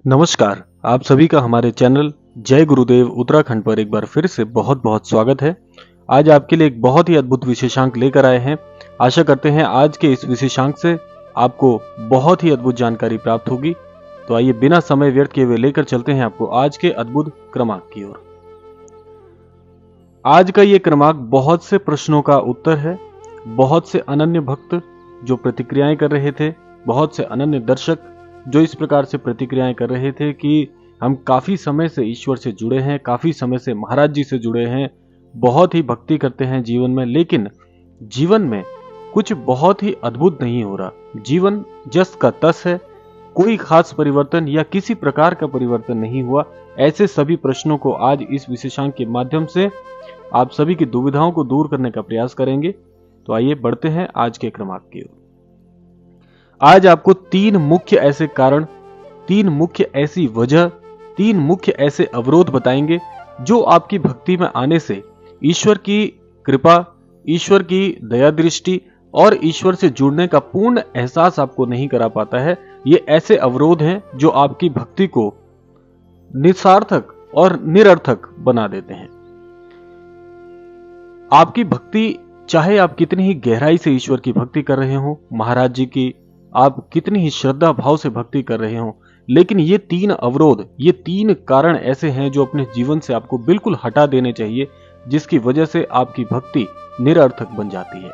नमस्कार, आप सभी का हमारे चैनल जय गुरुदेव उत्तराखंड पर एक बार फिर से बहुत बहुत स्वागत है। आज आपके लिए एक बहुत ही अद्भुत विशेषांक लेकर आए हैं। आशा करते हैं आज के इस विशेषांक से आपको बहुत ही अद्भुत जानकारी प्राप्त होगी। तो आइए बिना समय व्यर्थ किए हुए लेकर चलते हैं आपको आज के अद्भुत क्रमांक की ओर। आज का ये क्रमांक बहुत से प्रश्नों का उत्तर है। बहुत से अनन्य भक्त जो प्रतिक्रियाएं कर रहे थे, बहुत से अनन्य दर्शक जो इस प्रकार से प्रतिक्रियाएं कर रहे थे कि हम काफी समय से ईश्वर से जुड़े हैं, काफी समय से महाराज जी से जुड़े हैं, बहुत ही भक्ति करते हैं जीवन में, लेकिन जीवन में कुछ बहुत ही अद्भुत नहीं हो रहा। जीवन जस का तस है, कोई खास परिवर्तन या किसी प्रकार का परिवर्तन नहीं हुआ। ऐसे सभी प्रश्नों को आज इस विशेषांक के माध्यम से आप सभी की दुविधाओं को दूर करने का प्रयास करेंगे। तो आइए बढ़ते हैं आज के क्रमांक की ओर। आज आपको तीन मुख्य ऐसे कारण, तीन मुख्य ऐसी वजह, तीन मुख्य ऐसे अवरोध बताएंगे जो आपकी भक्ति में आने से ईश्वर की कृपा, ईश्वर की दया दृष्टि और ईश्वर से जुड़ने का पूर्ण एहसास आपको नहीं करा पाता है। ये ऐसे अवरोध हैं जो आपकी भक्ति को निसार्थक और निरर्थक बना देते हैं। आपकी भक्ति, चाहे आप कितनी ही गहराई से ईश्वर की भक्ति कर रहे हो, महाराज जी की आप कितनी ही श्रद्धा भाव से भक्ति कर रहे हो, लेकिन ये तीन अवरोध, ये तीन कारण ऐसे हैं जो अपने जीवन से आपको बिल्कुल हटा देने चाहिए, जिसकी वजह से आपकी भक्ति निरर्थक बन जाती है।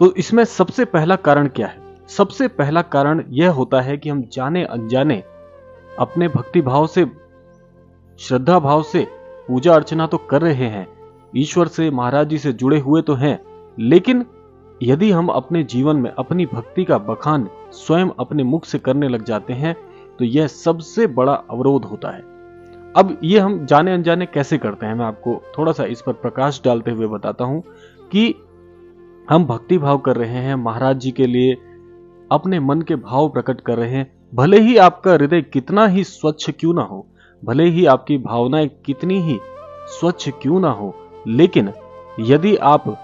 तो इसमें सबसे पहला कारण क्या है? सबसे पहला कारण यह होता है कि हम जाने अनजाने अपने भक्ति भाव से, श्रद्धा भाव से पूजा अर्चना तो कर रहे हैं, ईश्वर से, महाराज जी से जुड़े हुए तो हैं, लेकिन यदि हम अपने जीवन में अपनी भक्ति का बखान स्वयं अपने मुख से करने लग जाते हैं तो यह सबसे बड़ा अवरोध होता है। अब ये हम जाने अनजाने कैसे करते हैं, मैं आपको थोड़ा सा इस पर प्रकाश डालते हुए बताता हूं कि हम भक्ति भाव कर रहे हैं, महाराज जी के लिए अपने मन के भाव प्रकट कर रहे हैं। भले ही आपका हृदय कितना ही स्वच्छ क्यों ना हो, भले ही आपकी भावनाएं कितनी ही स्वच्छ क्यों ना हो, लेकिन यदि आप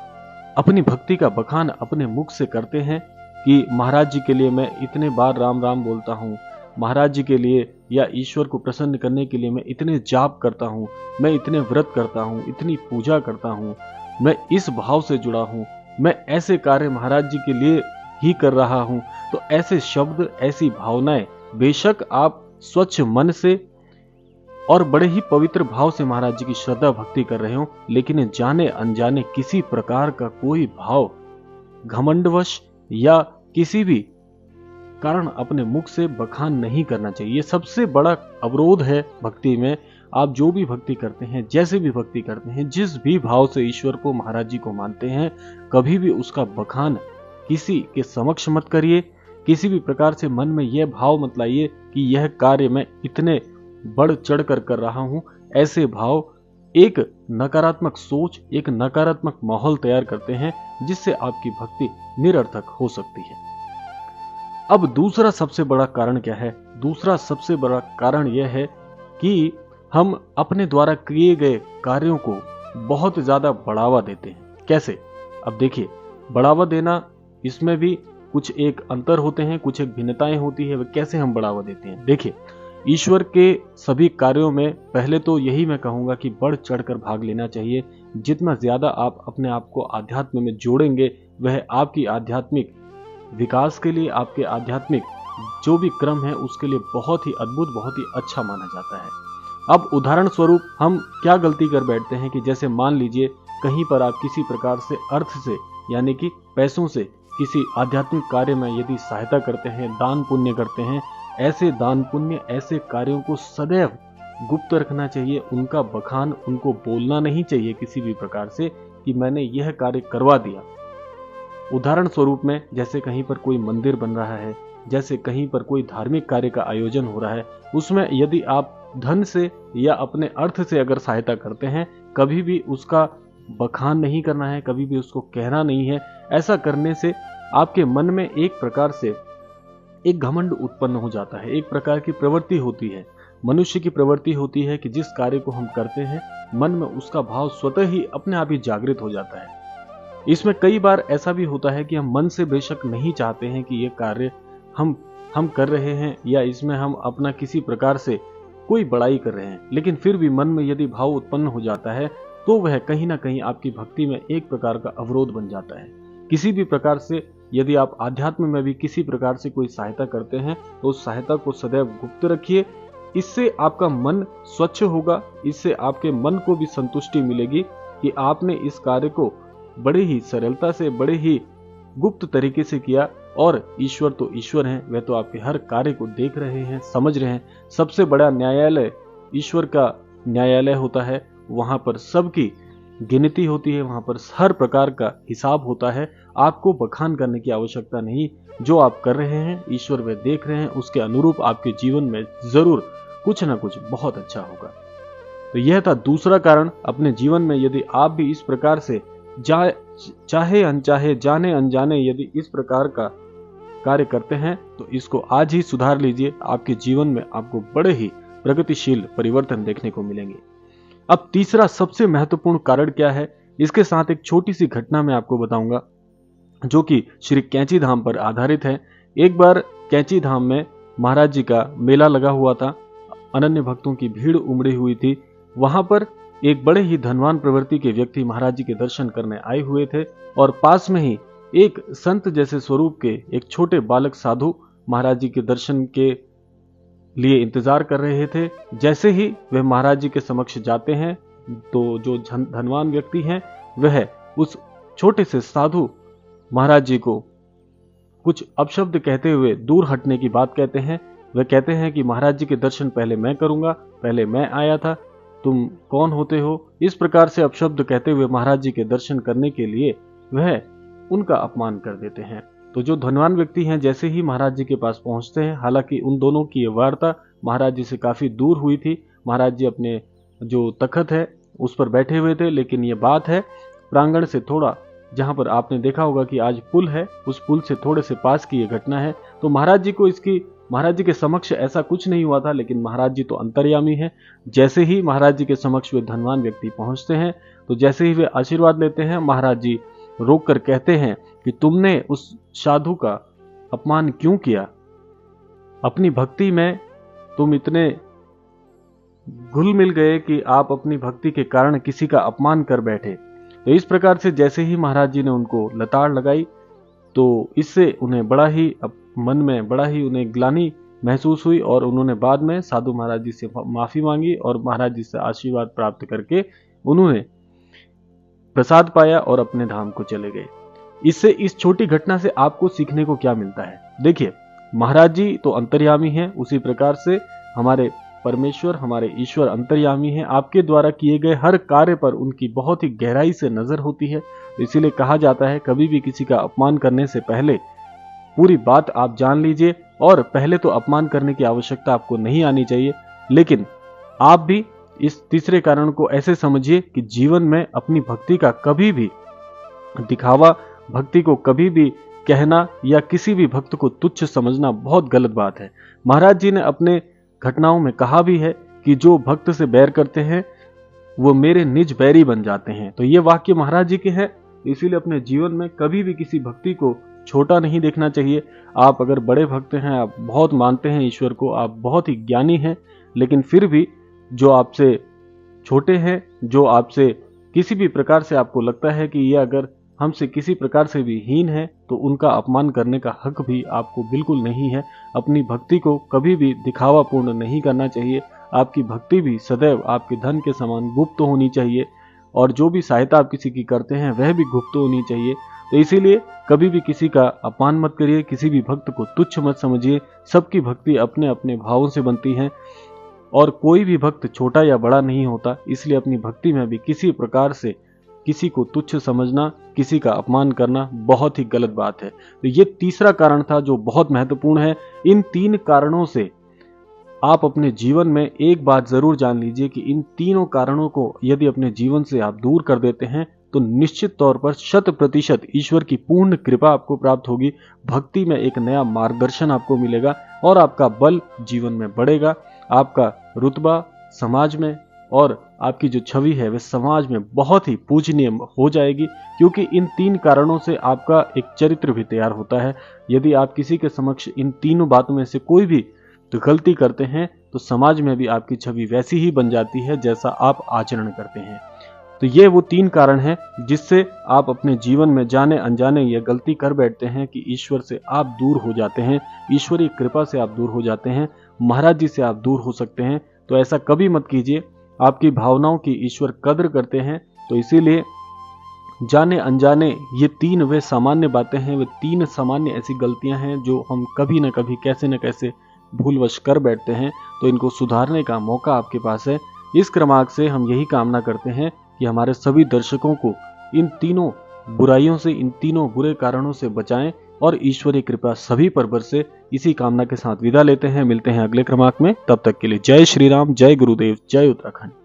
अपनी भक्ति का बखान अपने मुख से करते हैं कि महाराज जी के लिए मैं इतने बार राम राम बोलता हूँ, महाराज जी के लिए या ईश्वर को प्रसन्न करने के लिए मैं इतने जाप करता हूँ, मैं इतने व्रत करता हूँ, इतनी पूजा करता हूँ, मैं इस भाव से जुड़ा हूँ, मैं ऐसे कार्य महाराज जी के लिए ही कर रहा हूँ, तो ऐसे शब्द, ऐसी भावनाएं, बेशक आप स्वच्छ मन से और बड़े ही पवित्र भाव से महाराज जी की श्रद्धा भक्ति कर रहे हो, लेकिन जाने अनजाने किसी प्रकार का कोई भाव घमंडवश या किसी भी कारण अपने मुख से बखान नहीं करना चाहिए। ये सबसे बड़ा अवरोध है भक्ति में। आप जो भी भक्ति करते हैं, जैसे भी भक्ति करते हैं, जिस भी भाव से ईश्वर को, महाराज जी को मानते हैं, कभी भी उसका बखान किसी के समक्ष मत करिए। किसी भी प्रकार से मन में यह भाव मत लाइए कि यह कार्य मैं इतने बढ़ चढ़ कर रहा हूं। ऐसे भाव एक नकारात्मक सोच, एक नकारात्मक माहौल तैयार करते हैं, जिससे आपकी भक्ति निरर्थक हो सकती है। अब दूसरा सबसे बड़ा कारण क्या है? दूसरा सबसे बड़ा कारण यह है कि हम अपने द्वारा किए गए कार्यों को बहुत ज्यादा बढ़ावा देते हैं। कैसे? अब देखिए, बढ़ावा देना, इसमें भी कुछ एक अंतर होते हैं, कुछ एक भिन्नताएं होती है। कैसे हम बढ़ावा देते हैं? देखिए, ईश्वर के सभी कार्यों में पहले तो यही मैं कहूंगा कि बढ़ चढ़कर भाग लेना चाहिए। जितना ज्यादा आप अपने आप को आध्यात्म में जोड़ेंगे, वह आपकी आध्यात्मिक विकास के लिए, आपके आध्यात्मिक जो भी क्रम है उसके लिए बहुत ही अद्भुत, बहुत ही अच्छा माना जाता है। अब उदाहरण स्वरूप हम क्या गलती कर बैठते हैं कि जैसे मान लीजिए कहीं पर आप किसी प्रकार से अर्थ से, यानी कि पैसों से किसी आध्यात्मिक कार्य में यदि सहायता करते हैं, दान पुण्य करते हैं, ऐसे दान पुण्य, ऐसे कार्यों को सदैव गुप्त रखना चाहिए। उनका बखान, उनको बोलना नहीं चाहिए किसी भी प्रकार से कि मैंने यह कार्य करवा दिया। उदाहरण स्वरूप में, जैसे कहीं पर कोई मंदिर बन रहा है, जैसे कहीं पर कोई धार्मिक कार्य का आयोजन हो रहा है, उसमें यदि आप धन से या अपने अर्थ से अगर सहायता करते हैं, कभी भी उसका बखान नहीं करना है, कभी भी उसको कहना नहीं है। ऐसा करने से आपके मन में एक प्रकार से एक घमंड उत्पन्न हो जाता है। एक प्रकार की प्रवृत्ति होती है, मनुष्य की प्रवृत्ति होती है कि जिस कार्य को हम करते हैं, मन में उसका भाव स्वतः ही अपने आप ही जागृत हो जाता है। इसमें कई बार ऐसा भी होता है कि हम मन से बेशक नहीं चाहते हैं कि ये कार्य हम हम कर रहे हैं या इसमें हम अपना किसी प्रकार से कोई बड़ाई कर रहे हैं, लेकिन फिर भी मन में यदि भाव उत्पन्न हो जाता है तो वह कहीं ना कहीं आपकी भक्ति में एक प्रकार का अवरोध बन जाता है। किसी भी प्रकार से यदि आप आध्यात्म में भी किसी प्रकार से कोई सहायता करते हैं तो उस सहायता को सदैव गुप्त रखिए। इससे आपका मन स्वच्छ होगा, इससे आपके मन को भी संतुष्टि मिलेगी कि आपने इस कार्य को बड़े ही सरलता से, बड़े ही गुप्त तरीके से किया। और ईश्वर तो ईश्वर हैं, वह तो आपके हर कार्य को देख रहे हैं, समझ रहे हैं। सबसे बड़ा न्यायालय ईश्वर का न्यायालय होता है, वहां पर सबकी गिनती होती है, वहां पर हर प्रकार का हिसाब होता है। आपको बखान करने की आवश्यकता नहीं, जो आप कर रहे हैं ईश्वर वह देख रहे हैं, उसके अनुरूप आपके जीवन में जरूर कुछ ना कुछ बहुत अच्छा होगा। तो यह था दूसरा कारण। अपने जीवन में यदि आप भी इस प्रकार से चाहे अनचाहे, जाने अनजाने यदि इस प्रकार का कार्य करते हैं तो इसको आज ही सुधार लीजिए। आपके जीवन में आपको बड़े ही प्रगतिशील परिवर्तन देखने को मिलेंगे। अब तीसरा सबसे महत्वपूर्ण कारण क्या है, इसके साथ एक छोटी सी घटना मैं आपको बताऊंगा जो कि श्री कैंची धाम पर आधारित है। एक बार कैंची धाम में महाराज जी का मेला लगा हुआ था, अनन्य भक्तों की भीड़ उमड़ी हुई थी। वहां पर एक बड़े ही धनवान प्रवृत्ति के व्यक्ति महाराज जी के दर्शन करने आए हुए थे और पास में ही एक संत जैसे स्वरूप के एक छोटे बालक साधु महाराज जी के दर्शन के लिए इंतजार कर रहे थे। जैसे ही वे महाराज जी के समक्ष जाते हैं तो जो धनवान व्यक्ति हैं वह उस छोटे से साधु महाराज जी को कुछ अपशब्द कहते हुए दूर हटने की बात कहते हैं। वह कहते हैं कि महाराज जी के दर्शन पहले मैं करूंगा, पहले मैं आया था, तुम कौन होते हो। इस प्रकार से अपशब्द कहते हुए महाराज जी के दर्शन करने के लिए वह उनका अपमान कर देते हैं। तो जो धनवान व्यक्ति हैं जैसे ही महाराज जी के पास पहुंचते हैं, हालांकि उन दोनों की वार्ता महाराज जी से काफी दूर हुई थी, महाराज जी अपने जो तखत है उस पर बैठे हुए थे, लेकिन ये बात है प्रांगण से थोड़ा, जहां पर आपने देखा होगा कि आज पुल है, उस पुल से थोड़े से पास की ये घटना है। तो महाराज जी के समक्ष ऐसा कुछ नहीं हुआ था, लेकिन महाराज जी तो अंतर्यामी है। जैसे ही महाराज जी के समक्ष वे धनवान व्यक्ति पहुंचते हैं तो जैसे ही वे आशीर्वाद लेते हैं, महाराज जी रोक कर कहते हैं कि तुमने उस साधु का अपमान क्यों किया, अपनी भक्ति में तुम इतने घुल मिल गए कि आप अपनी भक्ति के कारण किसी का अपमान कर बैठे। तो इस प्रकार से जैसे ही महाराज जी ने उनको लताड़ लगाई तो इससे उन्हें बड़ा ही मन में बड़ा ही उन्हें ग्लानि महसूस हुई और उन्होंने बाद में साधु महाराज जी से माफी मांगी और महाराज जी से आशीर्वाद प्राप्त करके उन्होंने प्रसाद पाया और अपने धाम को चले गए। इससे, इस छोटी घटना से आपको सीखने को क्या मिलता है? देखिए, महाराज जी तो अंतर्यामी हैं, उसी प्रकार से हमारे परमेश्वर, हमारे ईश्वर अंतर्यामी हैं। आपके द्वारा किए गए हर कार्य पर उनकी बहुत ही गहराई से नजर होती है। इसीलिए कहा जाता है कभी भी किसी का अपमान करने से पहले पूरी बात आप जान लीजिए, और पहले तो अपमान करने की आवश्यकता आपको नहीं आनी चाहिए, लेकिन आप भी इस तीसरे कारण को ऐसे समझिए कि जीवन में अपनी भक्ति का कभी भी दिखावा, भक्ति को कभी भी कहना या किसी भी भक्त को तुच्छ समझना बहुत गलत बात है। महाराज जी ने अपने घटनाओं में कहा भी है कि जो भक्त से बैर करते हैं वो मेरे निज बैरी बन जाते हैं। तो ये वाक्य महाराज जी के हैं। इसीलिए अपने जीवन में कभी भी किसी भक्ति को छोटा नहीं देखना चाहिए। आप अगर बड़े भक्त हैं, आप बहुत मानते हैं ईश्वर को, आप बहुत ही ज्ञानी हैं, लेकिन फिर भी जो आपसे छोटे हैं, जो आपसे किसी भी प्रकार से आपको लगता है कि ये अगर हमसे किसी प्रकार से भी हीन है, तो उनका अपमान करने का हक भी आपको बिल्कुल नहीं है। अपनी भक्ति को कभी भी दिखावापूर्ण नहीं करना चाहिए। आपकी भक्ति भी सदैव आपके धन के समान गुप्त होनी चाहिए, और जो भी सहायता आप किसी की करते हैं वह भी गुप्त होनी चाहिए। तो इसीलिए कभी भी किसी का अपमान मत करिए, किसी भी भक्त को तुच्छ मत समझिए। सबकी भक्ति अपने अपने भावों से बनती है और कोई भी भक्त छोटा या बड़ा नहीं होता। इसलिए अपनी भक्ति में भी किसी प्रकार से किसी को तुच्छ समझना, किसी का अपमान करना बहुत ही गलत बात है। तो ये तीसरा कारण था जो बहुत महत्वपूर्ण है। इन 3 कारणों से आप अपने जीवन में एक बात जरूर जान लीजिए कि इन तीनों कारणों को यदि अपने जीवन से आप दूर कर देते हैं तो निश्चित तौर पर 100% ईश्वर की पूर्ण कृपा आपको प्राप्त होगी। भक्ति में एक नया मार्गदर्शन आपको मिलेगा और आपका बल जीवन में बढ़ेगा। आपका रुतबा समाज में और आपकी जो छवि है वह समाज में बहुत ही पूजनीय हो जाएगी, क्योंकि इन 3 कारणों से आपका एक चरित्र भी तैयार होता है। यदि आप किसी के समक्ष इन तीनों बातों में से कोई भी गलती करते हैं तो समाज में भी आपकी छवि वैसी ही बन जाती है जैसा आप आचरण करते हैं। तो ये वो 3 कारण हैं जिससे आप अपने जीवन में जाने अनजाने ये गलती कर बैठते हैं कि ईश्वर से आप दूर हो जाते हैं, ईश्वरीय कृपा से आप दूर हो जाते हैं, महाराज जी से आप दूर हो सकते हैं। तो ऐसा कभी मत कीजिए। आपकी भावनाओं की ईश्वर कद्र करते हैं। तो इसीलिए जाने अनजाने ये 3 वे सामान्य बातें हैं, वे 3 सामान्य ऐसी गलतियां हैं जो हम कभी न कभी कैसे न कैसे भूलवश कर बैठते हैं। तो इनको सुधारने का मौका आपके पास है। इस क्रमांक से हम यही कामना करते हैं कि हमारे सभी दर्शकों को इन तीनों बुराइयों से, इन तीनों बुरे कारणों से बचाएं और ईश्वरीय कृपा सभी पर बरसे। इसी कामना के साथ विदा लेते हैं। मिलते हैं अगले क्रमांक में। तब तक के लिए जय श्री राम, जय गुरुदेव, जय उत्तराखंड।